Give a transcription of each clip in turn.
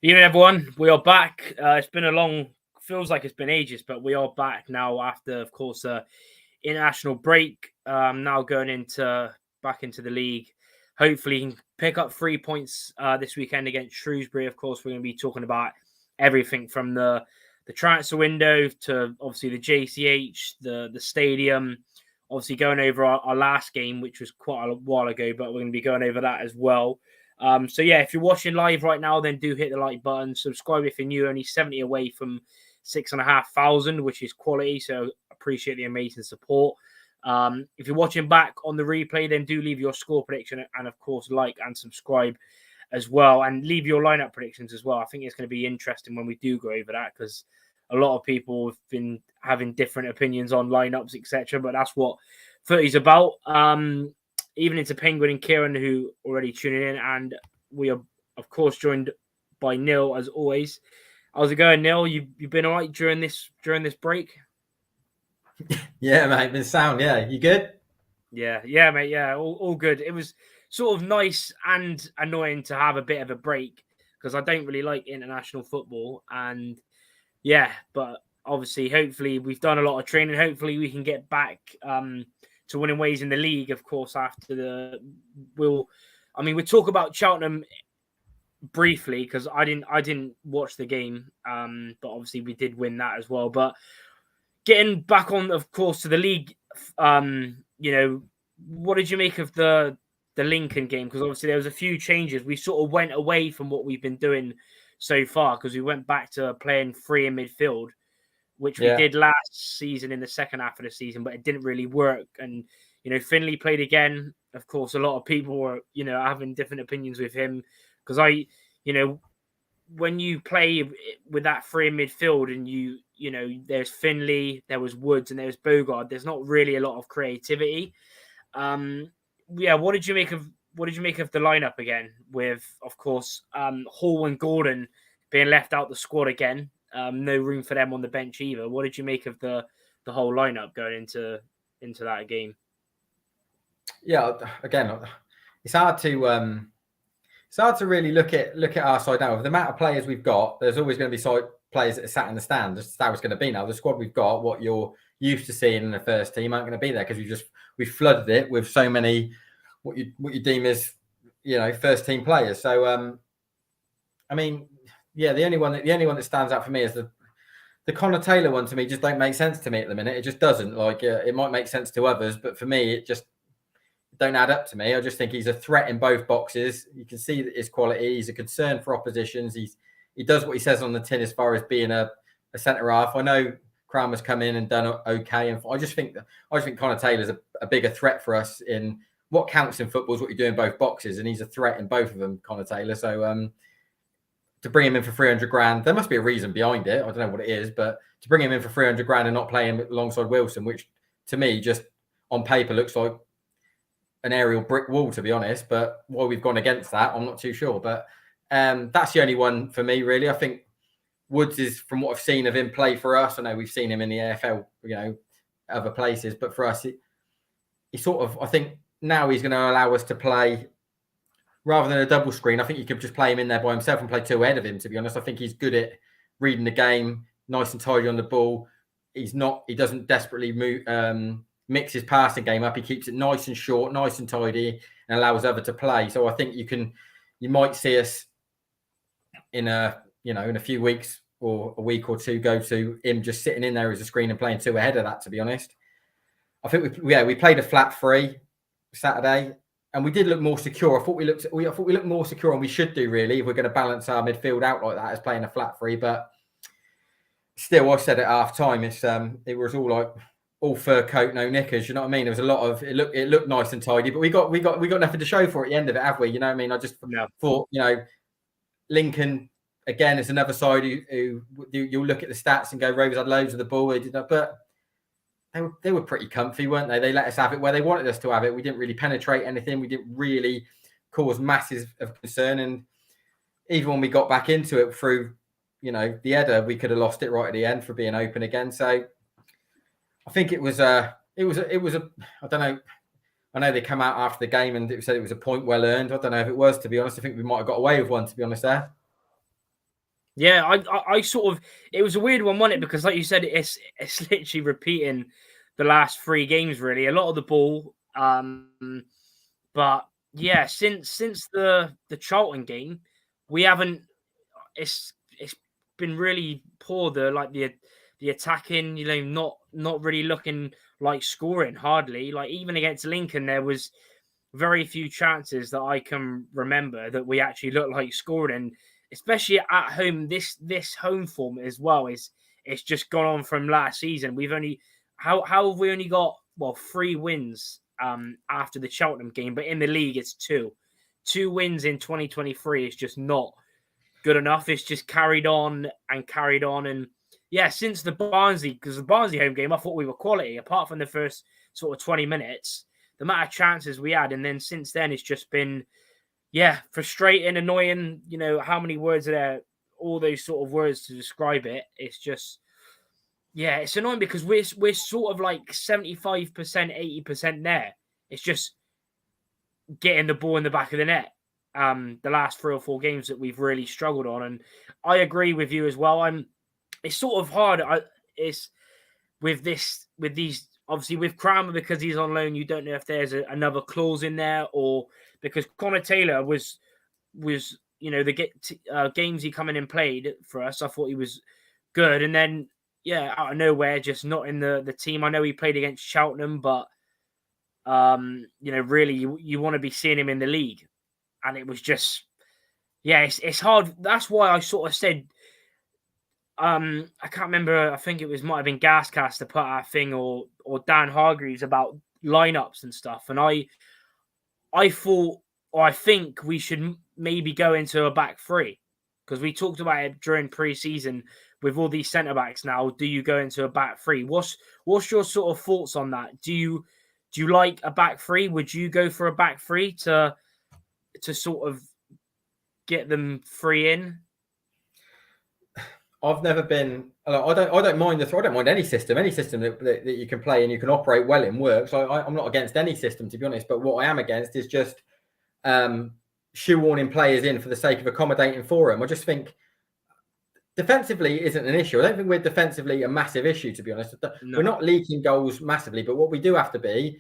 Evening, everyone. We are back. It's been feels like it's been ages, but we are back now after, of course, international break. Now going back into the league. Hopefully, you can pick up 3 points this weekend against Shrewsbury. Of course, we're going to be talking about everything from the transfer window to obviously the JCH, the stadium. Obviously, going over our last game, which was quite a while ago, but we're going to be going over that as well. So yeah, if you're watching live right now, then do hit the like button. Subscribe if you're new. Only 70 away from 6,500, which is quality. So appreciate the amazing support. If you're watching back on the replay, then do leave your score prediction and of course like and subscribe as well, and leave your lineup predictions as well. I think it's going to be interesting when we do go over that because a lot of people have been having different opinions on lineups, etc. But that's what footy's about. Evening to Penguin and Kieran, who already tuning in, and we are, of course, joined by Neil as always. How's it going, Neil? You've been all right during this break? Yeah, mate, been sound. Yeah, you good? Yeah, mate. Yeah, all good. It was sort of nice and annoying to have a bit of a break because I don't really like international football, and yeah, but obviously, hopefully, we've done a lot of training. Hopefully, we can get back to winning ways in the league, of course, after we'll talk about Cheltenham briefly because I didn't watch the game, but obviously we did win that as well. But getting back on, of course, to the league, what did you make of the Lincoln game? Because obviously there was a few changes. We sort of went away from what we've been doing so far because we went back to playing free in midfield, which we did last season in the second half of the season, but it didn't really work. And, Finley played again. Of course, a lot of people were, having different opinions with him because when you play with that free in midfield and there's Finley, there was Woods and there's Bogard, there's not really a lot of creativity. What did you make of the lineup again with, of course, Hall and Gordon being left out the squad again? No room for them on the bench either. What did you make of the whole lineup going into that game? Yeah, again, it's hard to really look at our side now. With the amount of players we've got, there's always going to be players that are sat in the stand. That's how it's going to be now. The squad we've got, what you're used to seeing in the first team, aren't going to be there because we've flooded it with so many what you deem as first team players. So the only one that stands out for me is the Connor Taylor one. To me, just don't make sense to me at the minute. It just doesn't. Like it might make sense to others, but for me, it just don't add up to me. I just think he's a threat in both boxes. You can see his quality. He's a concern for oppositions. He does what he says on the tin as far as being a centre half. I know Kramer's come in and done okay, and I just think Connor Taylor's a bigger threat for us in what counts in football is what you do in both boxes, and he's a threat in both of them, Connor Taylor. So to bring him in for 300 grand, there must be a reason behind it. I don't know what it is, but to bring him in for 300 grand and not play him alongside Wilson, which to me just on paper looks like an aerial brick wall, to be honest. But why we've gone against that, I'm not too sure. But that's the only one for me, really. I think Woods is, from what I've seen of him play for us, I know we've seen him in the AFL, other places, but for us, he sort of, I think now he's going to allow us to play rather than a double screen. I think you could just play him in there by himself and play two ahead of him, to be honest. I think he's good at reading the game, nice and tidy on the ball. He doesn't desperately mix his passing game up. He keeps it nice and short, nice and tidy, and allows other to play. So I think you might see us in a few weeks or a week or two go to him just sitting in there as a screen and playing two ahead of that, to be honest. I think we played a flat three Saturday and we did look more secure. I thought we looked more secure, and we should do, really, if we're going to balance our midfield out like that as playing a flat three. But still, I said at half time, it was all like all fur coat, no knickers. You know what I mean? There was a lot of it looked nice and tidy, but we got nothing to show for it at the end of it, have we? You know what I mean? I just thought, Lincoln again is another side who you'll look at the stats and go, Rovers had loads of the ball, they did that, but they were pretty comfy, weren't they? They let us have it where they wanted us to have it. We didn't really penetrate anything. We didn't really cause masses of concern, and even when we got back into it through, the header, we could have lost it right at the end for being open again. So I think it was a I don't know. I know they come out after the game and it said it was a point well earned. I don't know if it was, to be honest. I think we might have got away with one, to be honest, there. Yeah, I sort of, it was a weird one, wasn't it? Because like you said, it's literally repeating the last 3 games, really. A lot of the ball, but yeah, since the Charlton game, we haven't. It's been really poor. The attacking, not really looking like scoring hardly. Like even against Lincoln, there was very few chances that I can remember that we actually looked like scoring, and especially at home. This home form as well is it's just gone on from last season. We've only how have we only got 3 wins after the Cheltenham game, but in the league it's 2 wins in 2023 is just not good enough. It's just carried on and carried on. And yeah, since the Barnsley, because the Barnsley home game, I thought we were quality, apart from the first sort of 20 minutes, the amount of chances we had. And then since then, it's just been, yeah, frustrating, annoying. How many words are there? All those sort of words to describe it. It's just, yeah, it's annoying because we're sort of like 75%, 80% there. It's just getting the ball in the back of the net. The last 3 or 4 games that we've really struggled on, and I agree with you as well. It's sort of hard. It's with these obviously with Kramer, because he's on loan. You don't know if there's another clause in there, or because Connor Taylor was the games he come in and played for us. I thought he was good, and then out of nowhere, just not in the team. I know he played against Cheltenham, but really you want to be seeing him in the league. And it was just, it's hard. That's why I sort of said, I can't remember. I think it might have been Gascast to put out a thing, or Dan Hargreaves about lineups and stuff. And I thought, or I think we should maybe go into a back 3, because we talked about it during pre-season with all these centre backs. Now, do you go into a back 3? What's your sort of thoughts on that? Do you like a back 3? Would you go for a back 3 to sort of get them 3 in? I've never been. I don't mind I don't mind any system. Any system that you can play and you can operate well in works. I'm not against any system, to be honest. But what I am against is just shoehorning players in for the sake of accommodating for them. I just think defensively isn't an issue. I don't think we're defensively a massive issue, to be honest. No. We're not leaking goals massively, but what we do have to be,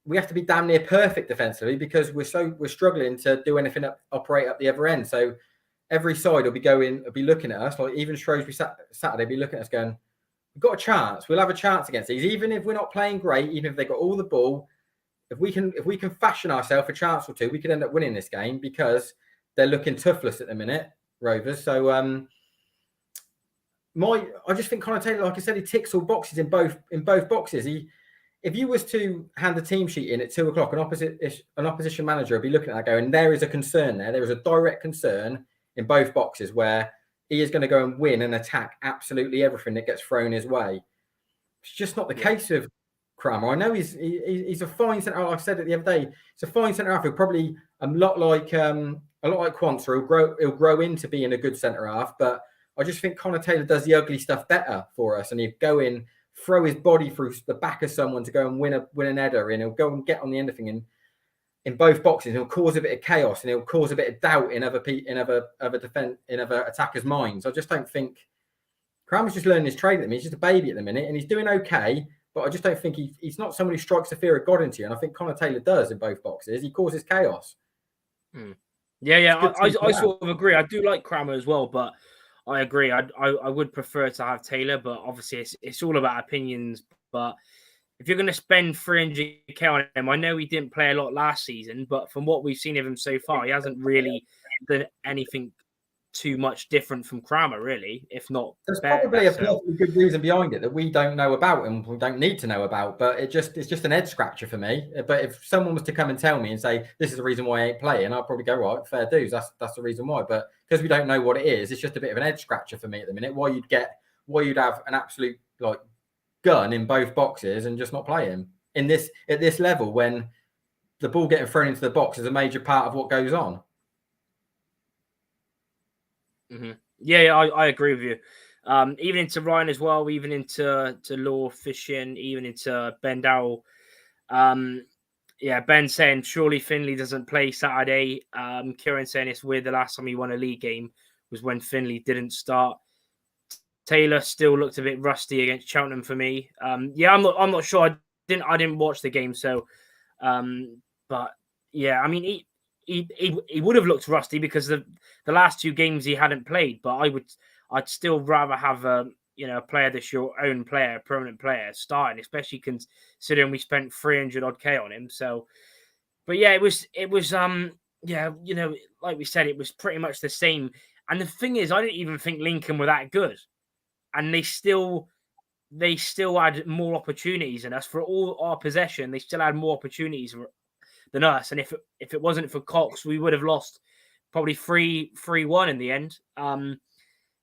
we have to be damn near perfect defensively, because we're struggling to do anything operate up the other end. So every side will be looking at us, like even Shrewsbury Saturday, be looking at us going, we've got a chance. We'll have a chance against these, even if we're not playing great, even if they've got all the ball. If we can fashion ourselves a chance or 2, we could end up winning this game, because they're looking toothless at the minute, Rovers. So I just think Connor Taylor, like I said, he ticks all boxes in both boxes. If you was to hand the team sheet in at 2:00, an opposition manager would be looking at that going, there is a concern there. There is a direct concern in both boxes where he is going to go and win and attack absolutely everything that gets thrown his way. It's just not the case with Kramer. I know he's a fine centre. Like I said it the other day, he's a fine centre half. He'll probably a lot like Quansah. He'll grow into being a good centre half. But I just think Connor Taylor does the ugly stuff better for us, and he'd go in, throw his body through the back of someone to go and win an header, and he'll go and get on the end of thing in both boxes. He'll cause a bit of chaos, and he'll cause a bit of doubt in other attackers' minds. I just don't think Kramer's just learning his trade at the minute. He's just a baby at the minute, and he's doing okay. But I just don't think he's not someone who strikes the fear of God into you. And I think Connor Taylor does in both boxes. He causes chaos. Yeah. I sort of agree. I do like Kramer as well, but I agree. I would prefer to have Taylor, but obviously it's all about opinions. But if you're going to spend 300k on him, I know he didn't play a lot last season, but from what we've seen of him so far, he hasn't really done anything too much different from Kramer, really, if not. There's probably a perfectly good reason behind it that we don't know about and we don't need to know about, but it's just an head scratcher for me. But if someone was to come and tell me and say, this is the reason why I ain't playing, I'll probably go, right, fair dues, that's the reason why. But because we don't know what it is, it's just a bit of an head scratcher for me at the minute. Why you'd have an absolute gun in both boxes and just not play him at this level, when the ball getting thrown into the box is a major part of what goes on. Mm-hmm. Yeah, I agree with you. Even into Ryan as well, even into Law Fishing, even into Ben Dowell. Ben saying surely Finley doesn't play Saturday. Kieran saying it's weird the last time he won a league game was when Finley didn't start. Taylor still looked a bit rusty against Cheltenham for me. Yeah, I'm not sure. I didn't watch the game, so but yeah, I mean he would have looked rusty because the last 2 games he hadn't played. But I'd still rather have a player that's your own player, permanent player, starting, especially considering we spent 300 odd K on him. So, but yeah, it was yeah, like we said, it was pretty much the same. And the thing is, I didn't even think Lincoln were that good, and they still had more opportunities than us. For all our possession, they still had more opportunities than us. And if it wasn't for Cox, we would have lost probably 3-1 in the end. And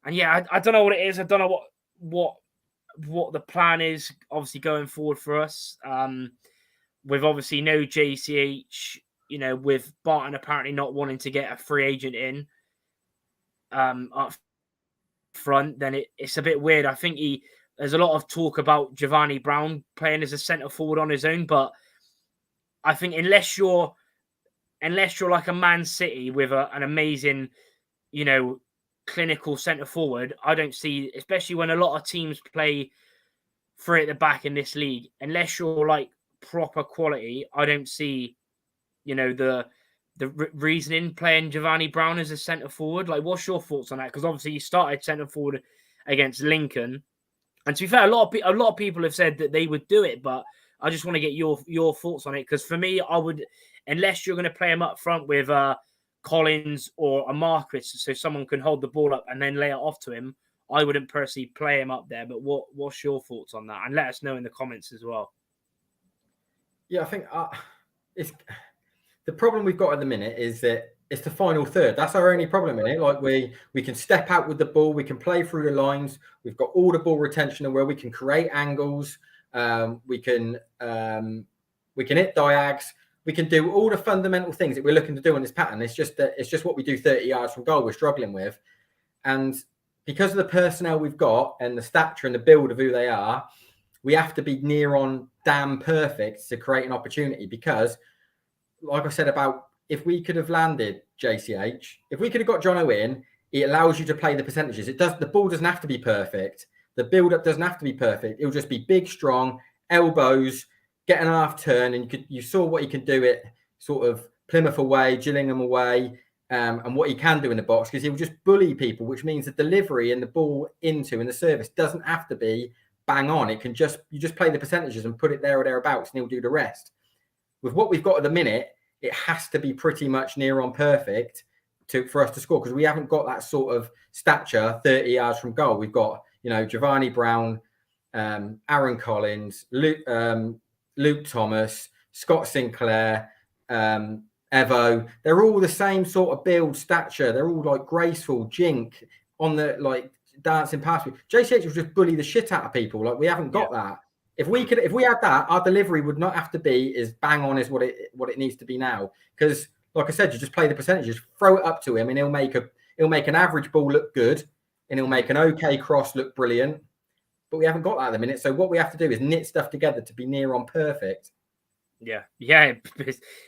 yeah, I don't know what it is. I don't know what the plan is, obviously, going forward for us. With obviously no JCH, with Barton apparently not wanting to get a free agent in up front, then it's a bit weird. I think there's a lot of talk about Giovanni Brown playing as a centre forward on his own, but I think unless you're like a Man City with an amazing, clinical centre forward, I don't see, especially when a lot of teams play 3 at the back in this league, unless you're like proper quality, I don't see, the reasoning playing Giovanni Brown as a centre forward. Like, what's your thoughts on that? Because obviously you started centre forward against Lincoln, and to be fair, a lot of people have said that they would do it, but I just want to get your thoughts on it. Because for me, I would, unless you're going to play him up front with Collins or a Marquis, so someone can hold the ball up and then lay it off to him, I wouldn't personally play him up there. But what's your thoughts on that? And let us know in the comments as well. Yeah, I think it's the problem we've got at the minute is that it's the final third. That's our only problem in it. Like we can step out with the ball, we can play through the lines. We've got all the ball retention and where we can create angles. We can hit diags. We can do all the fundamental things that we're looking to do in this pattern. It's just what we do 30 yards from goal we're struggling with. And because of the personnel we've got and the stature and the build of who they are, we have to be near on damn perfect to create an opportunity. Because, like I said about, if we could have landed JCH, if we could have got Jono in, it allows you to play the percentages. The ball doesn't have to be perfect. The build-up doesn't have to be perfect. It'll just be big, strong, elbows, get an half turn, and you saw what he could do it sort of Plymouth away, Gillingham away, and what he can do in the box, because he'll just bully people, which means the delivery and the ball into and the service doesn't have to be bang on. It can you just play the percentages and put it there or thereabouts, and he'll do the rest. With what we've got at the minute, it has to be pretty much near on perfect for us to score, because we haven't got that sort of stature 30 yards from goal. We've got, Giovanni Brown, Aaron Collins, Luke Thomas, Scott Sinclair, Evo. They're all the same sort of build, stature. They're all like graceful, jink on the like dancing past me. JCH will just bully the shit out of people. Like, we haven't got that. If we had that, our delivery would not have to be as bang on as what it needs to be now. Because, like I said, you just play the percentages, throw it up to him, and he'll make an average ball look good, and he'll make an okay cross look brilliant. But we haven't got that at the minute. So what we have to do is knit stuff together to be near on perfect. Yeah,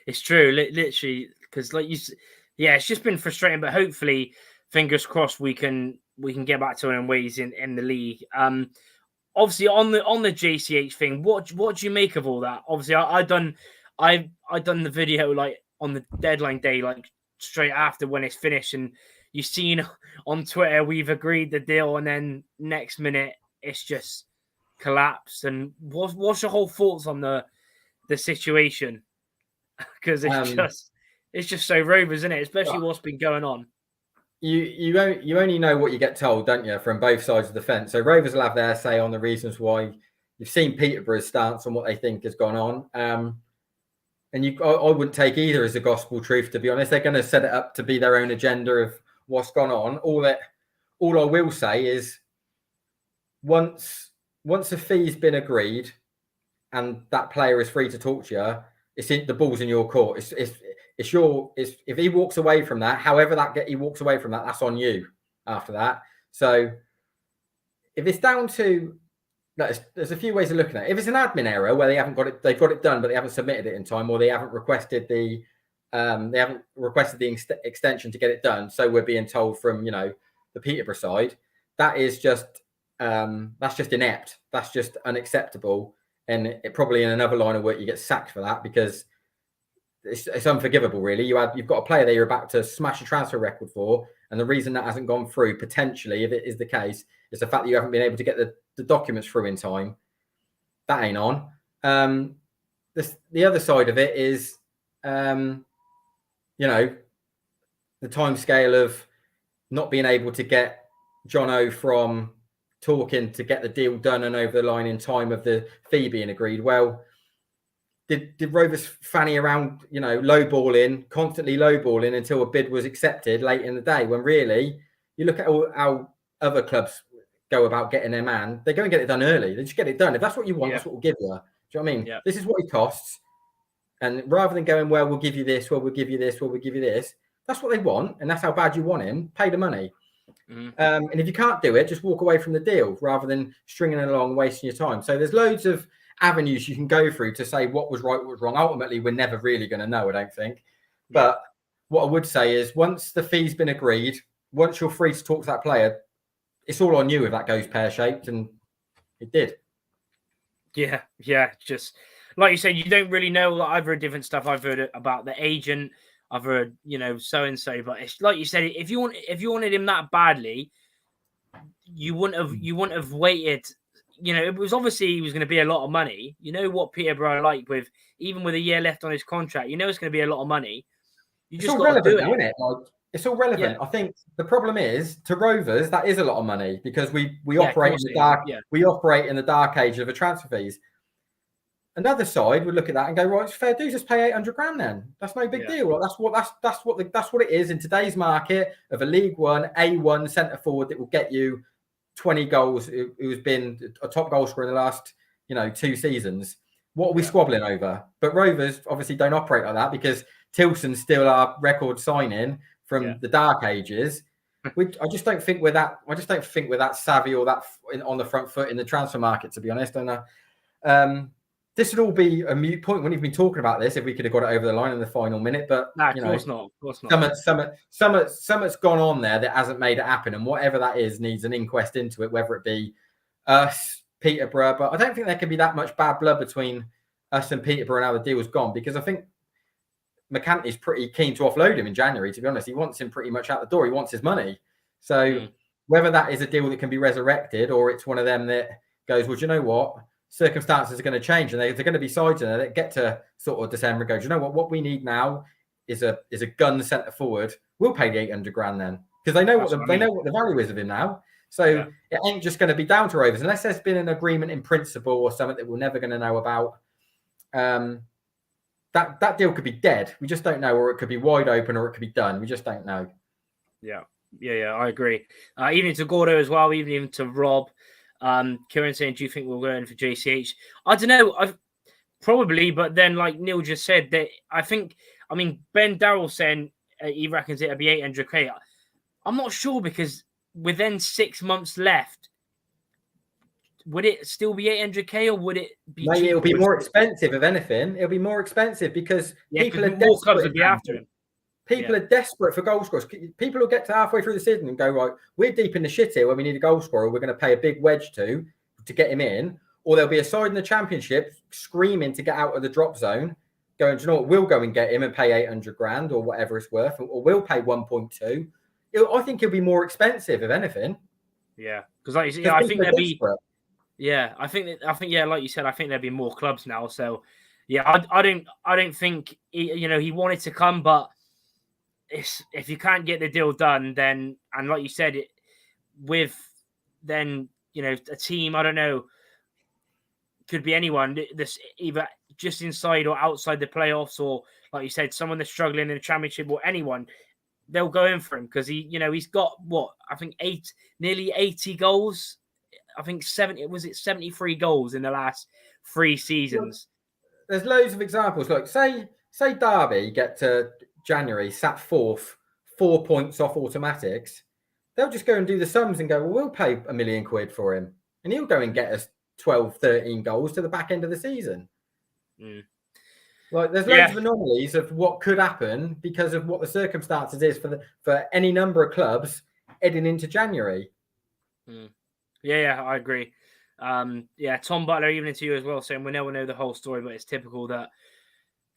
it's true, literally, because it's just been frustrating. But hopefully, fingers crossed, we can get back to winning ways in the league. Obviously, on the JCH thing, what do you make of all that? Obviously, I done the video like on the deadline day, like straight after when it's finished, and you've seen on Twitter we've agreed the deal, and then next minute it's just collapsed. And what's your whole thoughts on the situation? Because it's just so Rovers, isn't it? Especially what's been going on. You only know what you get told, don't you, from both sides of the fence. So Rovers will have their say on the reasons why. You've seen Peterborough's stance on what they think has gone on. And I wouldn't take either as a gospel truth, to be honest. They're going to set it up to be their own agenda of what's gone on. All I will say is once a fee's been agreed and that player is free to talk to you, the ball's in your court. If he walks away from that, however he walks away from that, that's on you after that. So if it's down to, there's a few ways of looking at it. If it's an admin error where they've got it done, but they haven't submitted it in time, or they haven't requested the extension to get it done. So we're being told from, the Peterborough side, that is just that's just inept. That's just unacceptable. And it probably in another line of work you get sacked for that, because it's unforgivable, really. You've got a player there you're about to smash a transfer record for, and the reason that hasn't gone through, potentially, if it is the case, is the fact that you haven't been able to get the documents through in time. That ain't on. The other side of it is, the time scale of not being able to get Jono from talking to get the deal done and over the line in time of the fee being agreed. Well, did Rovers fanny around, constantly lowballing until a bid was accepted late in the day, when really, you look at how other clubs go about getting their man, they go and get it done early. They just get it done. If that's what you want, that's what we'll give you. Do you know what I mean? Yeah. This is what it costs. And rather than going, well, we'll give you this, well, we'll give you this, well, we'll give you this, that's what they want, and that's how bad you want him. Pay the money. And if you can't do it, just walk away from the deal rather than stringing it along, wasting your time. So there's loads of avenues you can go through to say what was right, what was wrong. Ultimately, we're never really going to know, I don't think. But what I would say is, once the fee's been agreed, once you're free to talk to that player, it's all on you if that goes pear-shaped, and it did. Yeah. Just like you said, you don't really know. I've heard different stuff. I've heard about the agent. I've heard, so and so. But it's like you said, if you wanted him that badly, you wouldn't have waited. It was obviously he was going to be a lot of money. You know what Peterborough are like, even with a year left on his contract. You know it's going to be a lot of money. It's all relevant, though, isn't it? It's all relevant. Yeah. I think the problem is, to Rovers, that is a lot of money, because we operate in the dark. Yeah. We operate in the dark age of the transfer fees. Another side would look at that and go, right, it's fair dues, just pay 800 grand then. That's no big deal. That's what it is in today's market of a League One A1 centre forward that will get you 20 goals, who's been a top goal scorer in the last 2 seasons. What are we squabbling over? But Rovers obviously don't operate like that, because Tilson's still our record signing from the dark ages. I just don't think we're that savvy or that on the front foot in the transfer market, to be honest. And this would all be a moot point. We wouldn't even been talking about this if we could have got it over the line in the final minute. But of course not. Something's gone on there that hasn't made it happen, and whatever that is needs an inquest into it, whether it be us, Peterborough. But I don't think there can be that much bad blood between us and Peterborough and how the deal's gone, because I think McCanty's pretty keen to offload him in January, to be honest. He wants him pretty much out the door. He wants his money. So whether that is a deal that can be resurrected, or it's one of them that goes, well, do you know what? Circumstances are going to change, and they're going to be sides in there that get to sort of December and go, do you know what we need now is a gun centre forward. We'll pay the 800 grand then, because they know what the value is of him now. So it ain't just going to be down to Rovers unless there's been an agreement in principle or something that we're never going to know about. That deal could be dead. We just don't know, or it could be wide open, or it could be done. We just don't know. Yeah, I agree. Even to Gordo as well, even to Rob. Kieran saying, do you think we'll go in for JCH? I don't know. Probably, but then, like Neil just said, that Ben Darrell saying he reckons it'll be 800k. I'm not sure, because within 6 months left, would it still be 800k, or would it be? Maybe it'll be more expensive. If anything, it'll be more expensive, because people are more clubs would be after him. People are desperate for goal scorers. People will get to halfway through the season and go, right, we're deep in the shit here when we need a goal scorer. We're going to pay a big wedge to get him in. Or there'll be a side in the Championship screaming to get out of the drop zone, going, do you know what, we'll go and get him and pay 800 grand or whatever it's worth, or we'll pay 1.2. I think it'll be more expensive, if anything. Yeah, because I think there'll be. Yeah, I think like you said, I think there'll be more clubs now. So, yeah, I don't think he wanted to come, but if you can't get the deal done, then, and like you said, a team, I don't know, could be anyone. This either just inside or outside the playoffs, or like you said, someone that's struggling in the Championship, or anyone, they'll go in for him, because he's got nearly 80 goals. I think 73 goals in the last 3 seasons. There's loads of examples. Like say Derby get to January, sat 4th, 4 points off automatics. They'll just go and do the sums and go, well, we'll pay £1 million for him, and he'll go and get us 12, 13 goals to the back end of the season. Like, there's loads of anomalies of what could happen because of what the circumstances is for any number of clubs heading into January. Yeah, I agree. Tom Butler, even to you as well, saying we never know the whole story, but it's typical that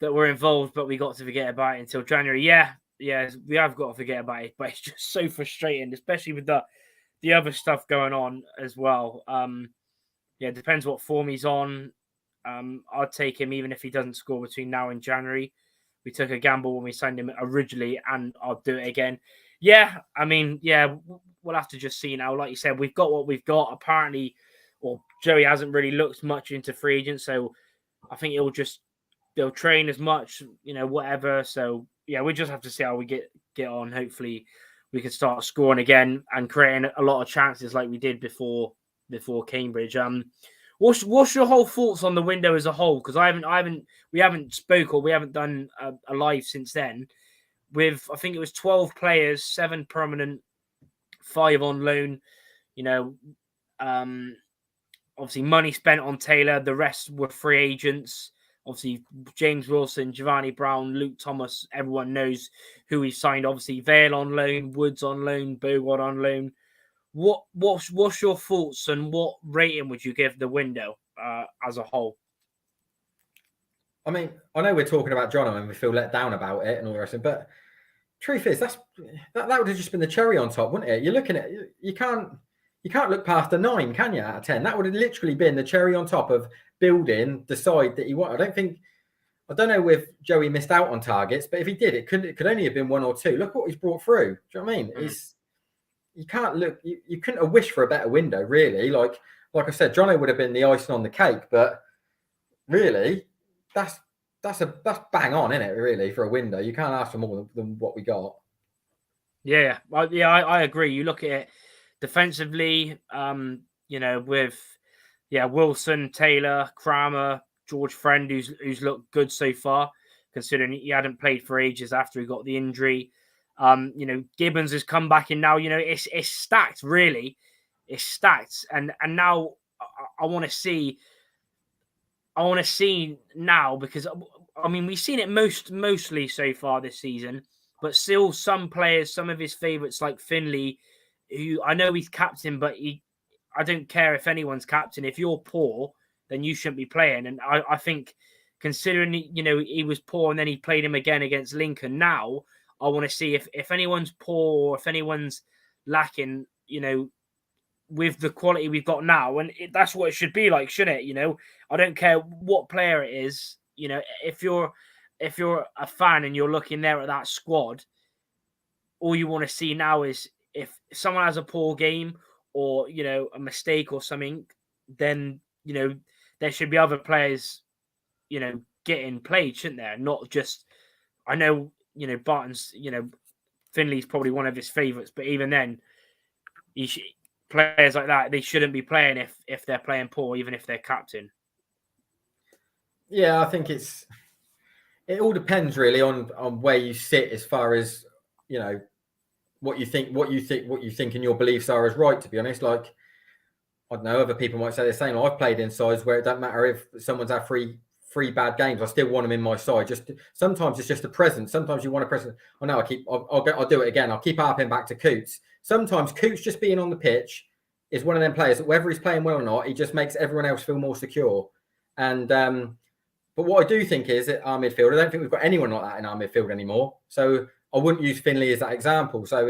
we're involved, but we got to forget about it until January. Yeah, we have got to forget about it, but it's just so frustrating, especially with the other stuff going on as well. It depends what form he's on. I'd take him even if he doesn't score between now and January. We took a gamble when we signed him originally, and I'll do it again. Yeah, I mean, we'll have to just see now. Like you said, we've got what we've got. Apparently, Joey hasn't really looked much into free agents, so I think they'll train as much, whatever. So yeah, we just have to see how we get on. Hopefully, we can start scoring again and creating a lot of chances like we did before Cambridge. What's your whole thoughts on the window as a whole? Because we haven't spoke or we haven't done a live since then. With I think it was 12 players, 7 permanent, 5 on loan. Obviously money spent on Taylor. The rest were free agents. Obviously James Wilson, Giovanni Brown, Luke Thomas. Everyone knows who he signed. Obviously Vale on loan, Woods on loan, Bogard on loan. What's your thoughts and what rating would you give the window as a whole? I mean, I know we're talking about John and we feel let down about it and all the rest of it, but truth is that would have just been the cherry on top, wouldn't it? You're looking at you can't look past a 9, can you? Out of 10, that would have literally been the cherry on top of building the side that you want. I don't know if Joey missed out on targets, but if he did, it could only have been 1 or 2. Look what he's brought through. Do you know what I mean? You can't look. You couldn't have wished for a better window, really. Like I said, Johnny would have been the icing on the cake, but really, that's bang on, isn't it? Really, for a window, you can't ask for more than what we got. Yeah, I agree. You look at it defensively, with Wilson, Taylor, Kramer, George Friend, who's looked good so far, considering he hadn't played for ages after he got the injury. Gibbons has come back in now. It's stacked, really. It's stacked, and now I want to see now, because I mean we've seen it mostly so far this season, but still some players, some of his favourites like Finley, who I know he's captain, but I don't care if anyone's captain. If you're poor, then you shouldn't be playing. And I think, considering he was poor and then he played him again against Lincoln, now I want to see if anyone's poor or if anyone's lacking, with the quality we've got now. And that's what it should be like, shouldn't it? I don't care what player it is. If you're a fan and you're looking there at that squad, all you want to see now is if someone has a poor game or, a mistake or something, then, there should be other players, getting played, shouldn't there? Not just, I know, Barton's, Finley's probably one of his favourites, but even then, players like that, they shouldn't be playing if they're playing poor, even if they're captain. Yeah, I think it all depends really on where you sit as far as, what you think and your beliefs are as right, to be honest. Like, I don't know, other people might say the same. I've played in sides where it doesn't matter if someone's had three bad games, I still want them in my side. Sometimes it's just a presence. Sometimes you want a presence. I know I'll do it again. I'll keep harping back to Coots. Sometimes Coots just being on the pitch is one of them players that whether he's playing well or not, he just makes everyone else feel more secure. And but what I do think is at our midfield, I don't think we've got anyone like that in our midfield anymore. So I wouldn't use Finley as that example. So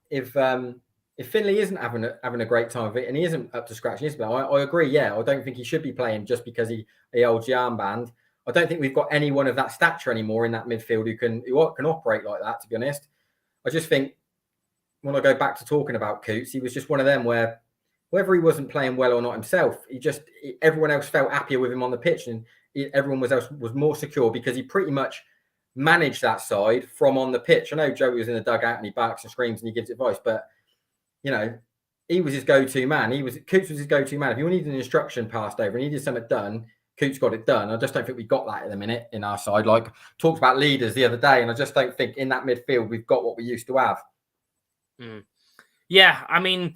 if Finley isn't having a great time of it and he isn't up to scratch, I agree. Yeah, I don't think he should be playing just because he holds the armband. I don't think we've got anyone of that stature anymore in that midfield who can operate like that, to be honest. I just think when I go back to talking about Coots, he was just one of them where whether he wasn't playing well or not himself, everyone else felt happier with him on the pitch and everyone was more secure because he pretty much managed that side from on the pitch. I know Joey was in the dugout and he barks and screams and he gives advice, but he was his go-to man. Coots was his go-to man. If you needed an instruction passed over and he needed something done, Coots got it done. I just don't think we got that at the minute in our side. Like, talked about leaders the other day, and I just don't think in that midfield we've got what we used to have. Yeah, I mean,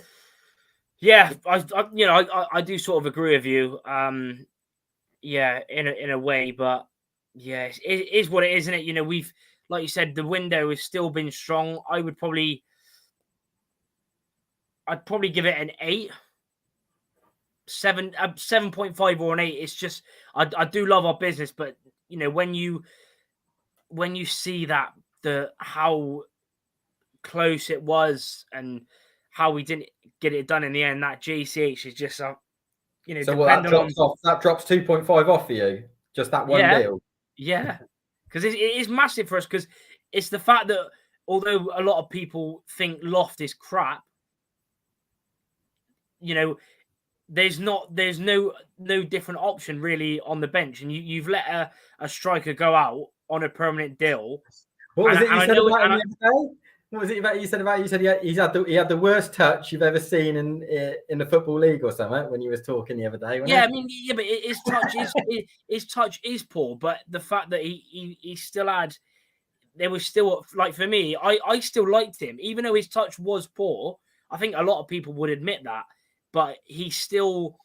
yeah, I do sort of agree with you. Yeah, in a way, but yeah, it is what it is, isn't it? We've, like you said, the window has still been strong. I would probably I'd probably give it an 8. 7.5 or an 8. It's just I do love our business, but you know, when you see that how close it was and how we didn't get it done in the end, that JCH is just you know, So that depending on that drops 2.5 off for you, just that one deal. Yeah, because it is massive for us, because it's the fact that although a lot of people think Loft is crap, you know, there's no different option really on the bench, and you've let a striker go out on a permanent deal. What was it you said about him the other day? What was it about you said about? You said he had the worst touch you've ever seen in the football league or something when you was talking the other day. Yeah, I mean, yeah, but his touch is poor, but the fact that he still had, there was still, like, for me, I still liked him even though his touch was poor. I think a lot of people would admit that, but he still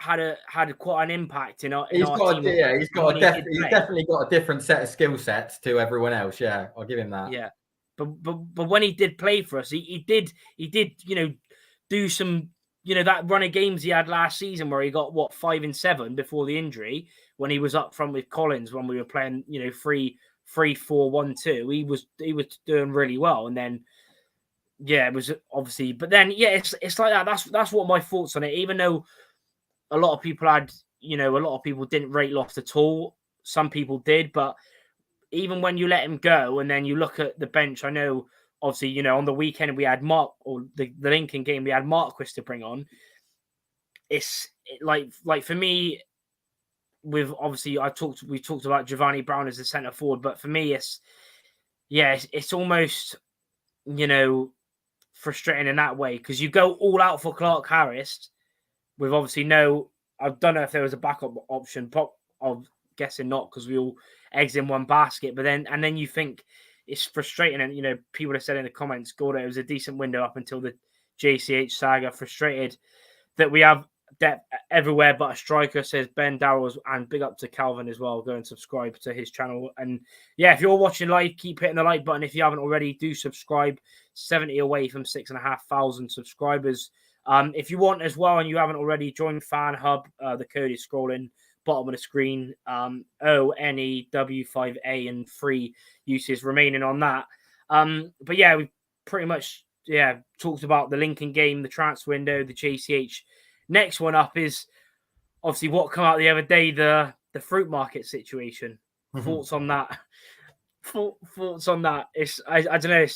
had quite an impact in our team. He's definitely got a different set of skill sets to everyone else. Yeah, I'll give him that. Yeah, but when he did play for us, he did you know, do some, you know, that run of games he had last season where he got 5 and 7 before the injury, when he was up front with Collins when we were playing, you know, 3-4-1-2. He was doing really well, and then yeah, it was obviously, but then yeah, it's like that. That's what my thoughts on it. Even though a lot of people didn't rate Loft at all. Some people did, but even when you let him go and then you look at the bench, I know obviously, you know, on the weekend we had Mark, or the Lincoln game, we had Marquis to bring on. It's like for me, with obviously we talked about Giovanni Brown as the centre forward, but for me it's almost, you know, frustrating in that way, because you go all out for Clark Harris with obviously I don't know if there was a backup option, I'm guessing not, because we all eggs in one basket. But then you think it's frustrating, and you know, people have said in the comments, Gordon, it was a decent window up until the JCH saga. Frustrated that we have depth everywhere but a striker, says Ben Darrells, and big up to Calvin as well. Go and subscribe to his channel. And yeah, if you're watching live, keep hitting the like button. If you haven't already, do subscribe. 70 away from 6,500 subscribers. If you want as well, and you haven't already, join FanHub. The code is scrolling bottom of the screen. ONEW5A, and free uses remaining on that. But yeah, we pretty much talked about the Lincoln game, the transfer window, the JCH. Next one up is obviously what came out the other day, the fruit market situation. Mm-hmm. Thoughts on that? Thoughts on that? I don't know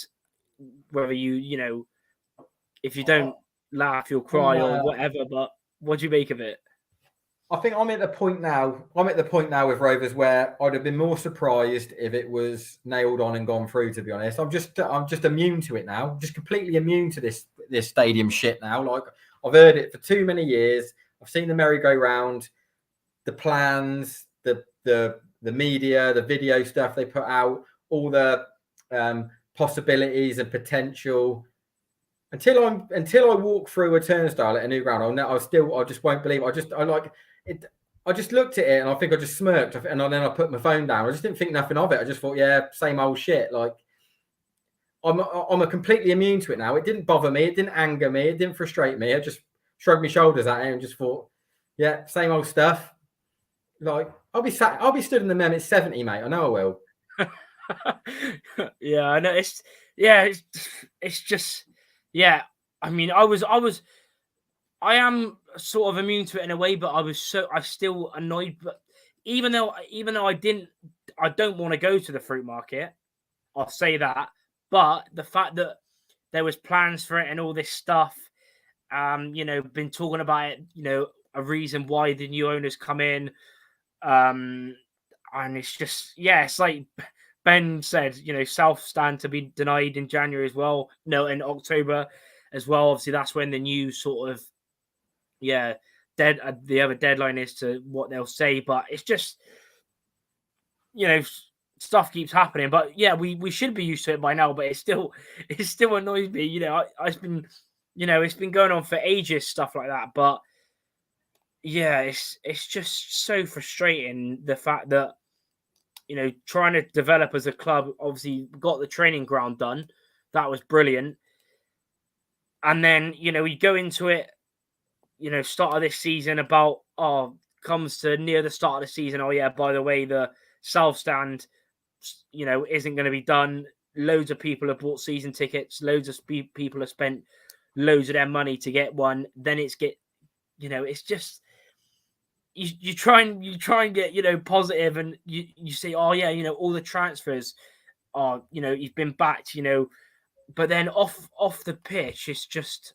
whether you know, if you don't laugh, you'll cry or whatever. But what do you make of it? I think I'm at the point now with Rovers where I'd have been more surprised if it was nailed on and gone through. To be honest, I'm just immune to it now. I'm just completely immune to this stadium shit now. Like, I've heard it for too many years. I've seen the merry-go-round, the plans, the media, the video stuff they put out, all the possibilities and potential. Until I walk through a turnstile at a new ground, I just won't believe it. I just looked at it and I think I just smirked, and then I put my phone down. I just didn't think nothing of it. I just thought, yeah, same old shit. Like, I'm completely immune to it now. It didn't bother me. It didn't anger me. It didn't frustrate me. I just shrugged my shoulders at it and just thought, yeah, same old stuff. Like, I'll be stood in the mem at 70, mate. I know I will. Yeah, I know. It's just, yeah. I mean, I am sort of immune to it in a way, but I'm still annoyed. But even though I don't want to go to the fruit market, I'll say that. But the fact that there was plans for it and all this stuff, you know, been talking about it, you know, a reason why the new owners come in, and it's just, yeah, it's like Ben said, you know, South stand to be denied in January as well. No, in October as well. Obviously, that's when the new sort of, the other deadline is to what they'll say. But it's just, you know, stuff keeps happening. But yeah, we should be used to it by now. But it still annoys me. You know, it's been going on for ages, stuff like that. But yeah, it's just so frustrating, the fact that, you know, trying to develop as a club, obviously got the training ground done. That was brilliant. And then, you go into it, start of this season about, comes to near the start of the season. Oh, yeah, by the way, the South Stand, isn't going to be done. Loads of people have bought season tickets. Loads of people have spent loads of their money to get one. Then it's just, you try and get, positive, and you say, oh, yeah, all the transfers are, he's been backed, but then off the pitch, it's just,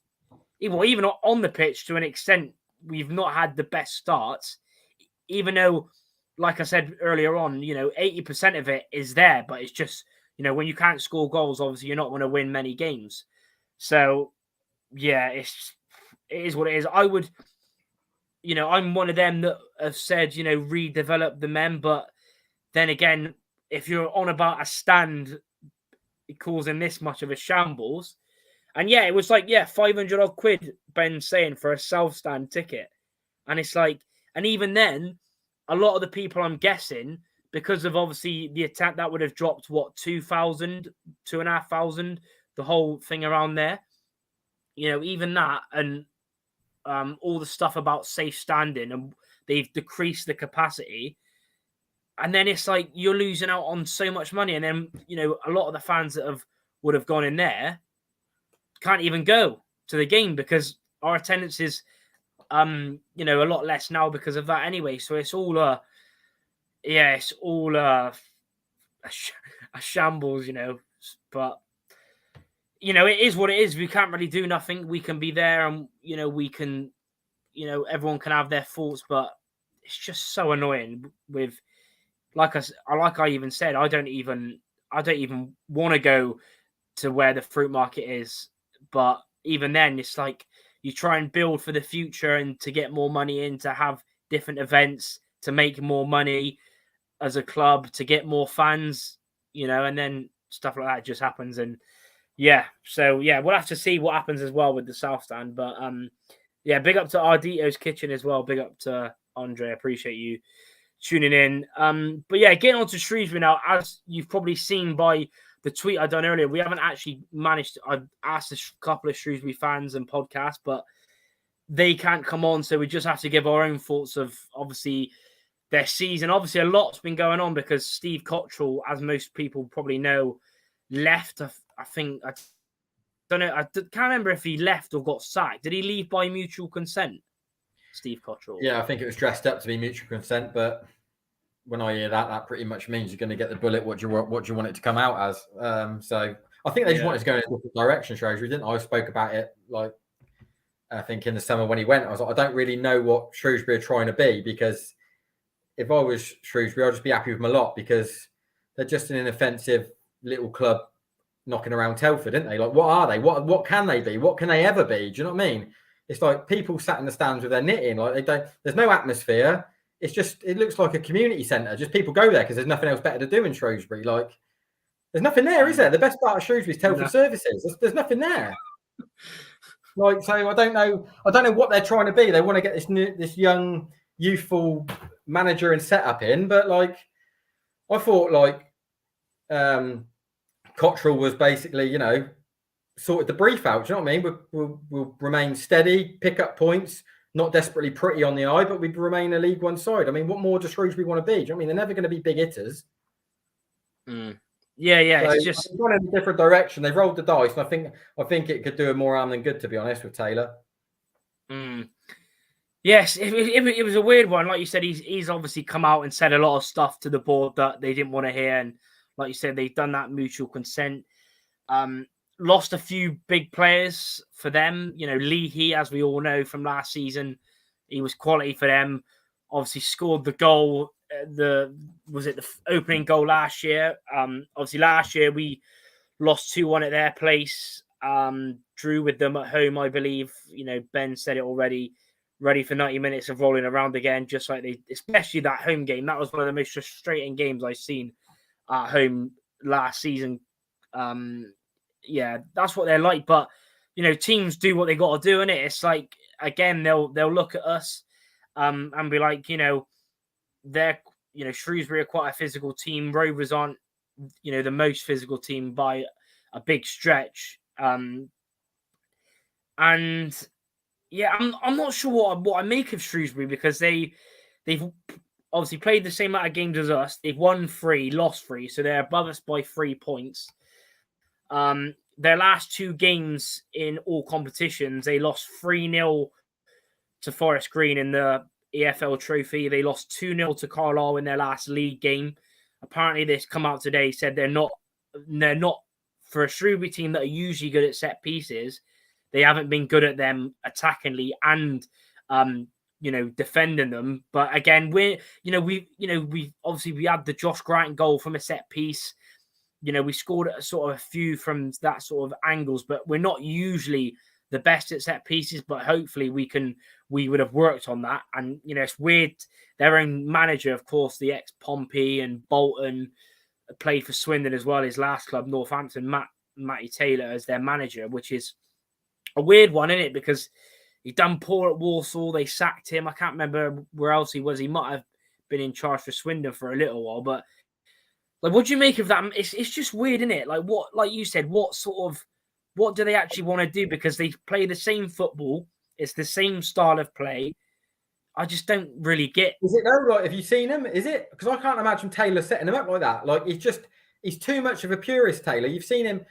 even on the pitch to an extent, we've not had the best starts, even though, like I said earlier on, 80% of it is there, but it's just, when you can't score goals, obviously you're not going to win many games. So, yeah, it is what it is. I would, I'm one of them that have said, redevelop the men, but then again, if you're on about a stand causing this much of a shambles, and yeah, it was like, 500 odd quid, Ben's saying, for a South Stand ticket. And it's like, and even then, a lot of the people, I'm guessing, because of obviously the attack, that would have dropped, 2,000, 2,500, the whole thing around there. Even that, and all the stuff about safe standing, and they've decreased the capacity. And then it's like, you're losing out on so much money. And then, a lot of the fans that would have gone in there can't even go to the game because our attendance is, a lot less now because of that anyway. So it's all a shambles, but it is what it is. We can't really do nothing. We can be there, and we can, everyone can have their thoughts, but it's just so annoying. With, like I even said, I don't even want to go to where the fruit market is. But even then, it's like, you try and build for the future and to get more money in, to have different events, to make more money as a club, to get more fans, and then stuff like that just happens. And so we'll have to see what happens as well with the South Stand. But big up to Ardito's Kitchen as well. Big up to Andre. I appreciate you tuning in. But getting on to Shrewsbury now, as you've probably seen by the tweet I done earlier, we haven't actually managed. I asked a couple of Shrewsbury fans and podcasts, but they can't come on, so we just have to give our own thoughts of, obviously, their season. Obviously, a lot's been going on because Steve Cottrell, as most people probably know, left. I think, I don't know, I can't remember if he left or got sacked. Did he leave by mutual consent, Steve Cottrell? Yeah, I think it was dressed up to be mutual consent, but when I hear that, that pretty much means you're going to get the bullet what you want it to come out as. So I think they just wanted to go in a different direction, Shrewsbury, didn't I? Spoke about it, like, I think in the summer when he went, I was like, I don't really know what Shrewsbury are trying to be, because if I was Shrewsbury, I'd just be happy with them a lot, because they're just an inoffensive little club knocking around Telford, aren't they? Like, what are they? What can they be? What can they ever be? Do you know what I mean? It's like people sat in the stands with their knitting. Like, they don't. There's no atmosphere. It's just, it looks like a community centre. Just people go there because there's nothing else better to do in Shrewsbury. Like, there's nothing there, is there? The best part of Shrewsbury is Telford Services. There's nothing there. Like, so I don't know what they're trying to be. They want to get this young, youthful manager and setup in, but like, I thought like Cottrell was basically, sorted the brief out. Do you know what I mean? We'll remain steady, pick up points, not desperately pretty on the eye, but we remain a League One side. I mean, what more does Shrewsbury want to be? Do you know what I mean? They're never going to be big hitters. Yeah. So it's just gone in a different direction. They've rolled the dice, and I think it could do more harm than good, to be honest, with Taylor. Yes, it was a weird one. Like you said, he's obviously come out and said a lot of stuff to the board that they didn't want to hear, and like you said, they've done that mutual consent. Lost a few big players for them. Lee He, as we all know from last season, he was quality for them. Obviously scored the goal. The opening goal last year? Obviously last year we lost 2-1 at their place. Drew with them at home, I believe. Ben said it already. Ready for 90 minutes of rolling around again, just like especially that home game. That was one of the most frustrating games I've seen at home last season. That's what they're like. But teams do what they got to do, and it's like, again, they'll look at us and be like, they're Shrewsbury are quite a physical team. Rovers aren't the most physical team by a big stretch. And yeah, I'm not sure what I make of Shrewsbury, because they've obviously played the same amount of games as us. They've won 3, lost 3, so they're above us by 3 points. Their last 2 games in all competitions, they lost 3-0 to Forest Green in the EFL Trophy. They lost 2-0 to Carlisle in their last league game. Apparently, this come out today, said they're not for a Shrewsbury team that are usually good at set pieces. They haven't been good at them attackingly and defending them. But again, we obviously had the Josh Grant goal from a set piece. We scored a few from that sort of angles, but we're not usually the best at set pieces. But hopefully we would have worked on that. And it's weird. Their own manager, of course, the ex-Pompey and Bolton, played for Swindon as well. His last club, Northampton, Matty Taylor, as their manager, which is a weird one, isn't it? Because he done poor at Walsall. They sacked him. I can't remember where else he was. He might have been in charge for Swindon for a little while. But what do you make of that? It's just weird, isn't it? Like you said, what do they actually want to do? Because they play the same football. It's the same style of play. I just don't really get. Is it though? Like, have you seen him? Is it? Because I can't imagine Taylor setting him up like that. Like, he's too much of a purist, Taylor. You've seen him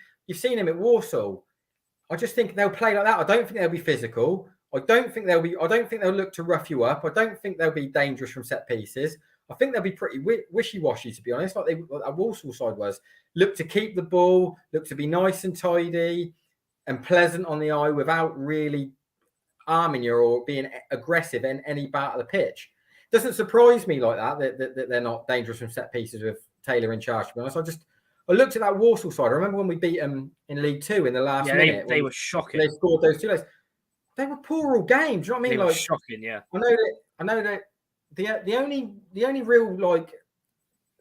at Walsall. I just think they'll play like that. I don't think they'll be physical. I don't think they'll look to rough you up. I don't think they'll be dangerous from set pieces. I think they'll be pretty wishy-washy, to be honest. Like that Walsall side was. Look to keep the ball, look to be nice and tidy and pleasant on the eye without really arming you or being aggressive in any part of the pitch. Doesn't surprise me like that they're not dangerous from set pieces with Taylor in charge, to be honest. I looked at that Walsall side. I remember when we beat them in League Two in the last minute. They were shocking. They scored those 2 goals. They were poor all games. You know what I mean? They were shocking, yeah. I know that the only real like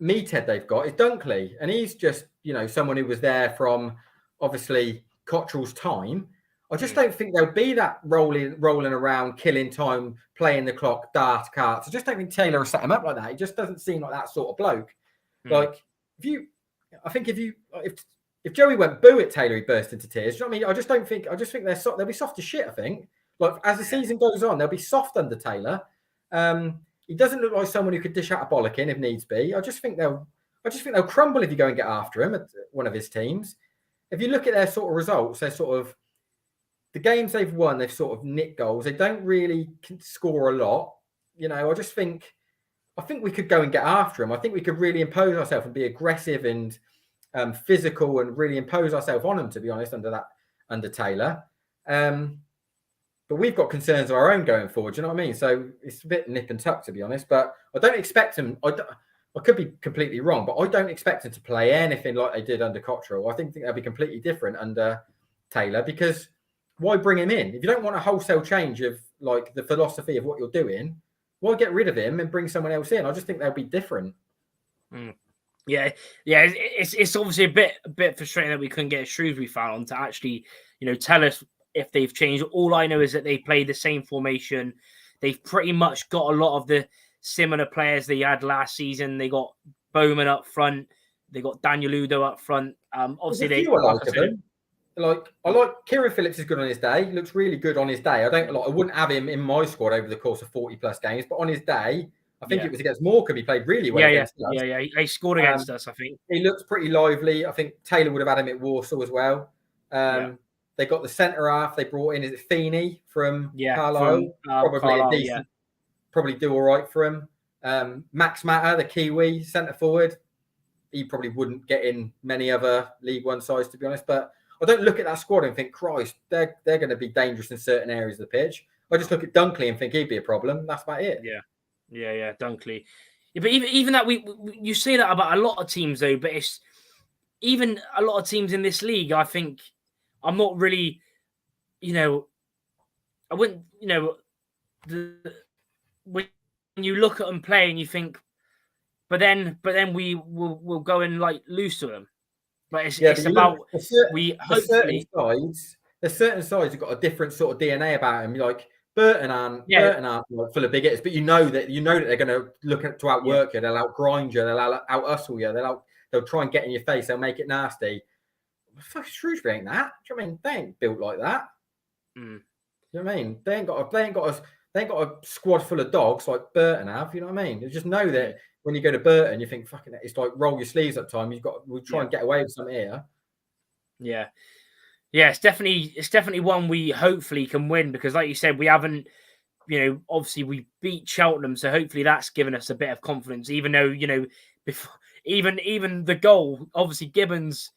meathead they've got is Dunkley, and he's just someone who was there from obviously Cottrell's time. I just don't think there'll be that rolling around, killing time, playing the clock, dart carts. I just don't think Taylor will set him up like that. He just doesn't seem like that sort of bloke. Like if Joey went boo at Taylor, he burst into tears. You know what I mean? I just think they'll be soft as shit. I think like as the season goes on, they'll be soft under Taylor. He doesn't look like someone who could dish out a bollocking if needs be. I just think they'll crumble if you go and get after him at one of his teams. If you look at their sort of results, they're sort of the games they've won, they've sort of nicked goals. They don't really score a lot. I think we could go and get after him. I think we could really impose ourselves and be aggressive and physical and really impose ourselves on him, to be honest, under Taylor. But we've got concerns of our own going forward. Do you know what I mean? So it's a bit nip and tuck, to be honest. But I don't expect him. I could be completely wrong, but I don't expect him to play anything like they did under Cottrell. I think they'll be completely different under Taylor, because why bring him in? If you don't want a wholesale change of like the philosophy of what you're doing, why get rid of him and bring someone else in? I just think they'll be different. Yeah. It's obviously a bit frustrating that we couldn't get a Shrewsbury fan on to actually, tell us if they've changed. All I know is that they play the same formation. They've pretty much got a lot of the similar players they had last season. They got Bowman up front. They got Daniel Udo up front. Obviously, I like Kieran Phillips is good on his day. He looks really good on his day. I wouldn't have him in my squad over the course of 40 plus games, but on his day, I think it was against Morecambe. He played really well against us. Yeah. He scored against us, I think. He looks pretty lively. I think Taylor would have had him at Walsall as well. They got the centre half. They brought in, is it Feeney from Carlisle? Probably do all right for him. Max Matter, the Kiwi centre forward. He probably wouldn't get in many other League One sides, to be honest. But I don't look at that squad and think, Christ, they're going to be dangerous in certain areas of the pitch. I just look at Dunkley and think he'd be a problem. That's about it. Yeah, Dunkley. Yeah, but even that, you say that about a lot of teams, though, but it's even a lot of teams in this league, I think, I'm not really, I wouldn't, when you look at them play and you think, but then we'll go and like lose to them. But it's about there's certain sides who've got a different sort of DNA about them. Like Burton aren't like full of big hitters, but you know that they're going to look to outwork you. They'll outgrind you. They'll out hustle you. They'll try and get in your face. They'll make it nasty. Fuck, Shrewsbury ain't that. Do you know what I mean? They ain't built like that. Mm. You know what I mean? They ain't got a squad full of dogs like Burton have. You know what I mean? You just know that when you go to Burton, you think fucking it's like roll your sleeves up time. We'll try and get away with something here. Yeah. Yeah, it's definitely one we hopefully can win, because like you said, we haven't, obviously we beat Cheltenham, so hopefully that's given us a bit of confidence, even though, before even the goal, obviously Gibbons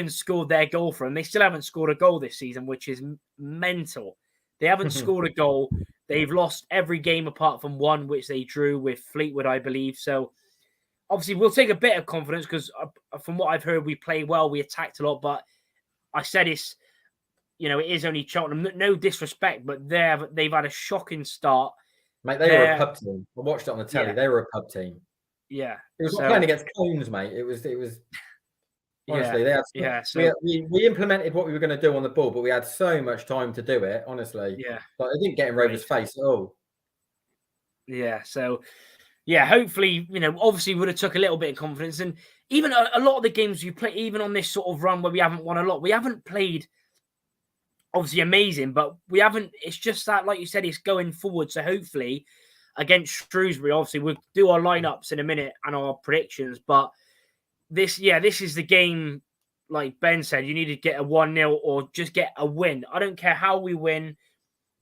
scored their goal for them. They still haven't scored a goal this season, which is mental. They haven't scored a goal. They've lost every game apart from one, which they drew with Fleetwood, I believe. So obviously we'll take a bit of confidence, because from what I've heard, we played well, we attacked a lot, but I said it is only Cheltenham. No disrespect, but they've had a shocking start. Mate, they were a pub team. I watched it on the telly. Yeah. They were a pub team. Yeah. It was like playing against Cones, mate. It was honestly, we implemented what we were going to do on the ball, but we had so much time to do it, honestly. Yeah. Like, it didn't get in Rovers' face at all. Yeah. So, yeah, hopefully, obviously we would have took a little bit of confidence. And even a lot of the games you play, even on this sort of run where we haven't won a lot, we haven't played obviously amazing, but we haven't. It's just that, like you said, it's going forward. So hopefully against Shrewsbury, obviously we'll do our lineups in a minute and our predictions. But this is the game. Like Ben said, you need to get a 1-0 or just get a win. I don't care how we win.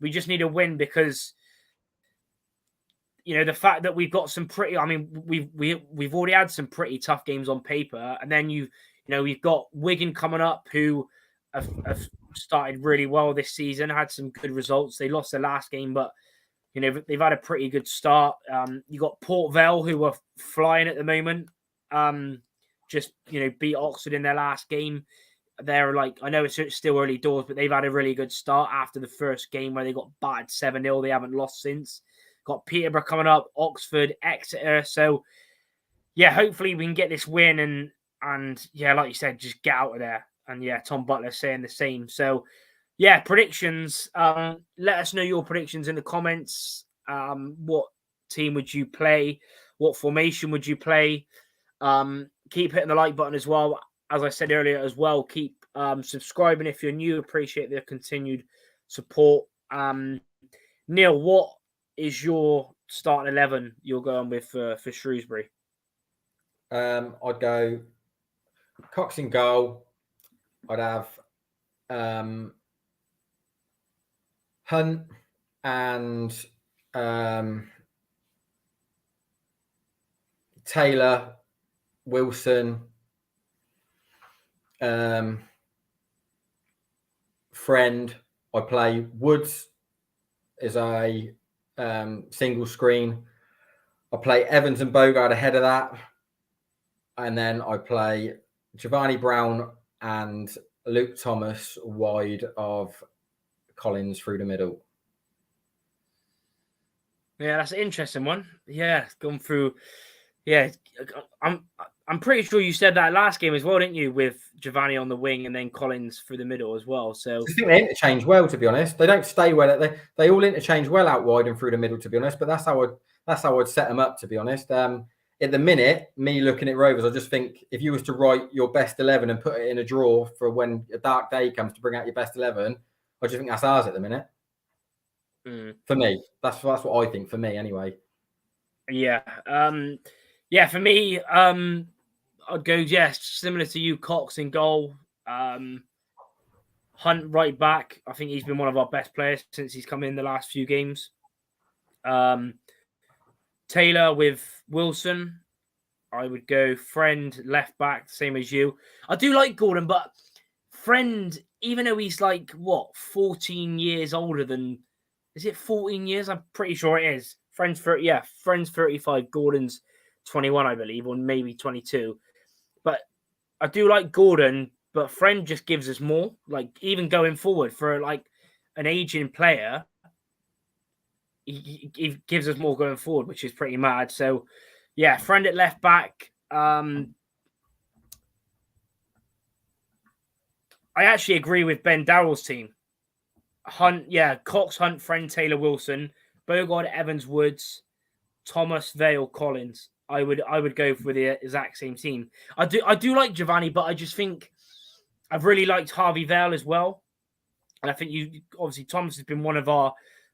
We just need a win, because the fact that we've got some pretty. I mean, we've already had some pretty tough games on paper, and then we've got Wigan coming up, who have started really well this season, had some good results. They lost their last game, but they've had a pretty good start. You got Port Vale, who are flying at the moment. Just beat Oxford in their last game. They're like, I know it's still early doors, but they've had a really good start after the first game where they got battered 7-0. They haven't lost since. Got Peterborough coming up, Oxford, Exeter. So yeah, hopefully we can get this win and yeah, like you said, just get out of there. And yeah, Tom Butler saying the same. So yeah, predictions. Let us know your predictions in the comments. What team would you play? What formation would you play? Keep hitting the like button as well. As I said earlier as well, keep subscribing if you're new. Appreciate the continued support. Neil, what is your starting 11 you're going with for Shrewsbury? I'd go Cox in goal. I'd have Hunt and Taylor, Wilson, Friend. I play Woods as a single screen. I play Evans and Bogard ahead of that. And then I play Giovanni Brown and Luke Thomas wide of Collins through the middle. Yeah, that's an interesting one. Yeah, gone through. Yeah, I'm pretty sure you said that last game as well, didn't you? With Giovanni on the wing and then Collins through the middle as well. So I think they interchange well, to be honest. They don't stay well. They all interchange well out wide and through the middle, to be honest. But that's how I'd set them up, to be honest. At the minute, me looking at Rovers, I just think if you was to write your best 11 and put it in a drawer for when a dark day comes to bring out your best 11, I just think that's ours at the minute. For me, that's what I think. For me, anyway. Yeah. Yeah. For me, I'd go similar to you. Cox in goal. Hunt right back. I think he's been one of our best players since he's come in the last few games. Taylor with Wilson. I would go Friend left back, same as you. I do like Gordon, but Friend, even though he's 14 years older than, is it 14 years? I'm pretty sure it is. Friend's 35, Gordon's 21, I believe, or maybe 22. But I do like Gordon, but Friend just gives us more. Even going forward for an aging player, he gives us more going forward, which is pretty mad. So, yeah, Friend at left back. I actually agree with Ben Darrell's team. Hunt, Cox, Hunt, Friend, Taylor, Wilson, Bogard, Evans, Woods, Thomas, Vale, Collins. I would go for the exact same team. I do like Giovanni, but I just think I've really liked Harvey Vale as well. And I think obviously Thomas has been one of our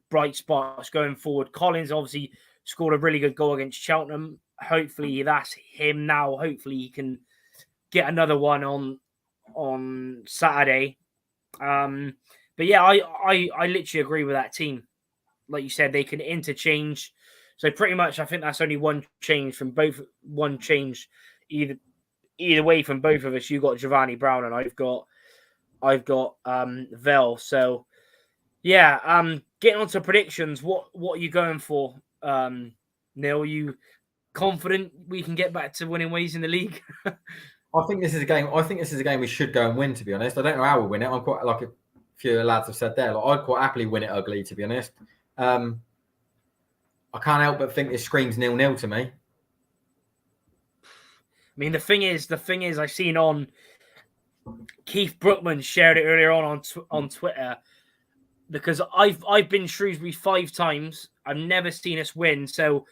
bright spots going forward. Collins obviously scored a really good goal against Cheltenham. Hopefully that's him now. Hopefully he can get another one on Saturday. But yeah, I literally agree with that team. Like you said, they can interchange. So pretty much, I think that's only one change from both. One change either way from both of us. You got Giovanni Brown, and I've got Vel. So yeah, getting on to predictions. What are you going for, Neil? Are you confident we can get back to winning ways in the league? I think this is a game we should go and win, to be honest. I don't know how we'll win it. I'm quite, like a few lads have said there, like, I'd quite happily win it ugly, to be honest. I can't help but think this screams 0-0 to me. I mean, the thing is, I've seen on Keith Brookman shared it earlier on Twitter, because I've been Shrewsbury 5 times. I've never seen us win. So,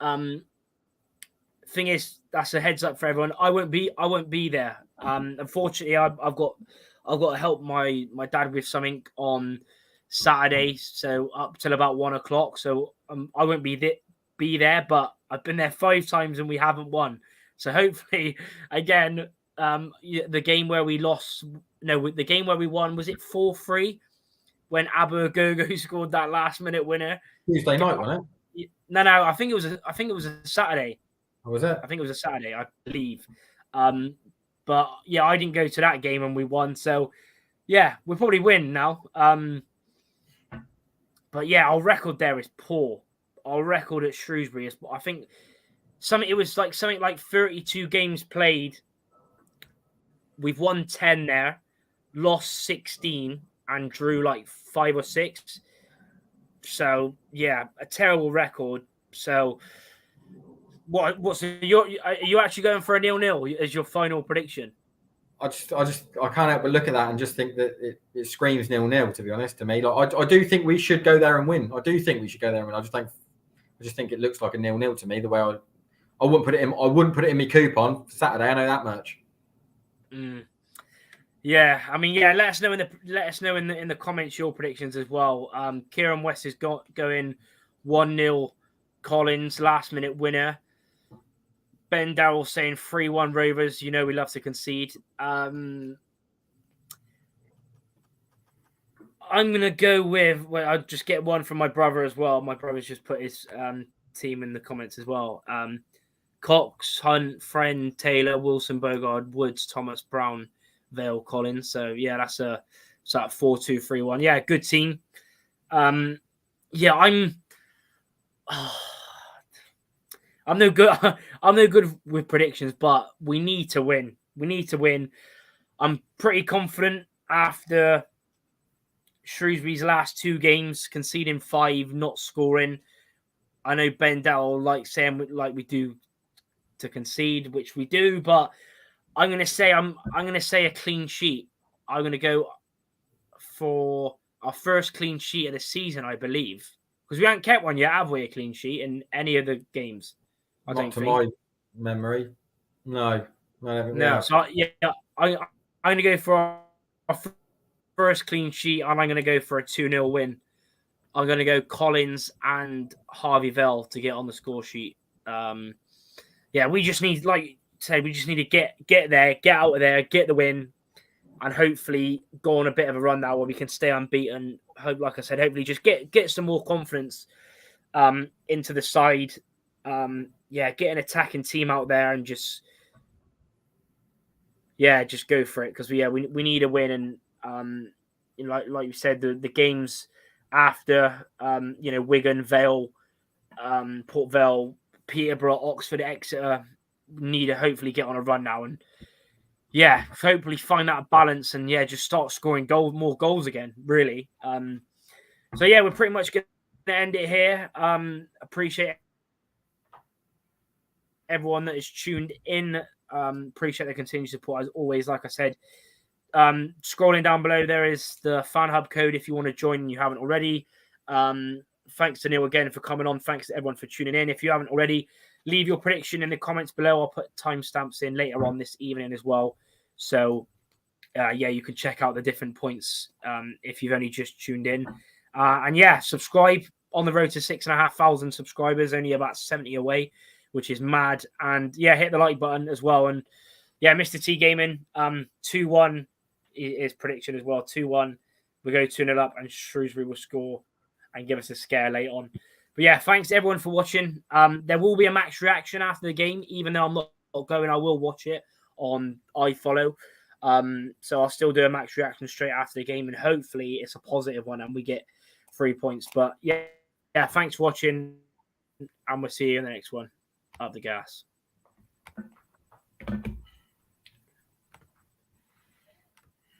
thing is, that's a heads up for everyone. I won't be there. Unfortunately, I've got to help my dad with something on Saturday, so up till about 1 o'clock. So I won't be there. But I've been there 5 times and we haven't won. So hopefully, again, the game where we lost, no, the game where we won, was it 4-3 when Abu Gogo scored that last minute winner? Tuesday night, wasn't it? No, I think it was a Saturday. Or was it? I think it was a Saturday, I believe. But yeah, I didn't go to that game and we won. So yeah, we'll probably win now. But yeah, our record there is poor. Our record at Shrewsbury is, I think, something like 32 games played. We've won 10 there, lost 16, and drew like 5 or 6. So yeah, a terrible record. So are you actually going for a 0-0 as your final prediction? I can't help but look at that and just think that it screams 0-0, to be honest, to me. Like I do think we should go there and win. I do think we should go there and win. I just think it looks like a 0-0 to me. The way I wouldn't put it in my coupon for Saturday. I know that much. Yeah, I mean, yeah. Let us know in the comments your predictions as well. Kieran West is going 1-0 Collins, last minute winner. Ben Darrell saying 3-1 Rovers. You know we love to concede. I'm gonna go with. Well, I'll just get one from my brother as well. My brother's just put his team in the comments as well. Cox, Hunt, Friend, Taylor, Wilson, Bogard, Woods, Thomas, Brown, Vale, Collins. So yeah, that's a 4-2-3-1. Yeah, good team. Yeah, I'm no good. I'm no good with predictions, but we need to win. We need to win. I'm pretty confident after Shrewsbury's last 2 games, conceding 5, not scoring. I know Ben Dowell likes saying like we do to concede, which we do, but I'm going to say a clean sheet. I'm going to go for our first clean sheet of the season, I believe, because we haven't kept one yet, have we? A clean sheet in any of the games? Not to my memory. No. So yeah, I'm going to go for our first clean sheet, and I'm going to go for a 2-0 win. I'm going to go Collins and Harvey Vell to get on the score sheet. Yeah, we just need, like you said, to get there, get out of there, get the win, and hopefully go on a bit of a run now where we can stay unbeaten. Hope, like I said, hopefully just get some more confidence into the side. Yeah, get an attacking team out there and just go for it, because we need a win. And like you said, the games after Wigan, Vale, Port Vale, Peterborough, Oxford, Exeter need to hopefully get on a run now, and hopefully find that balance and just start scoring more goals again, really. So we're pretty much going to end it here. Appreciate everyone that is tuned in. Appreciate the continued support as always. Like I said, scrolling down below there is the FanHub code if you want to join and you haven't already. Thanks to Neil again for coming on. Thanks to everyone for tuning in. If you haven't already, leave your prediction in the comments below. I'll put timestamps in later on this evening as well. So yeah, you can check out the different points if you've only just tuned in. And yeah, subscribe. On the road to 6,500 subscribers, only about 70 away, which is mad. And yeah, hit the like button as well. And yeah, Mr. T Gaming, 2-1 is prediction as well. 2-1. We go 2-0 up, and Shrewsbury will score and give us a scare late on. But yeah, thanks everyone for watching. There will be a match reaction after the game, even though I'm not going. I will watch it on iFollow. So I'll still do a match reaction straight after the game, and hopefully it's a positive one and we get 3 points. But yeah, thanks for watching, and we'll see you in the next one. Up the gas.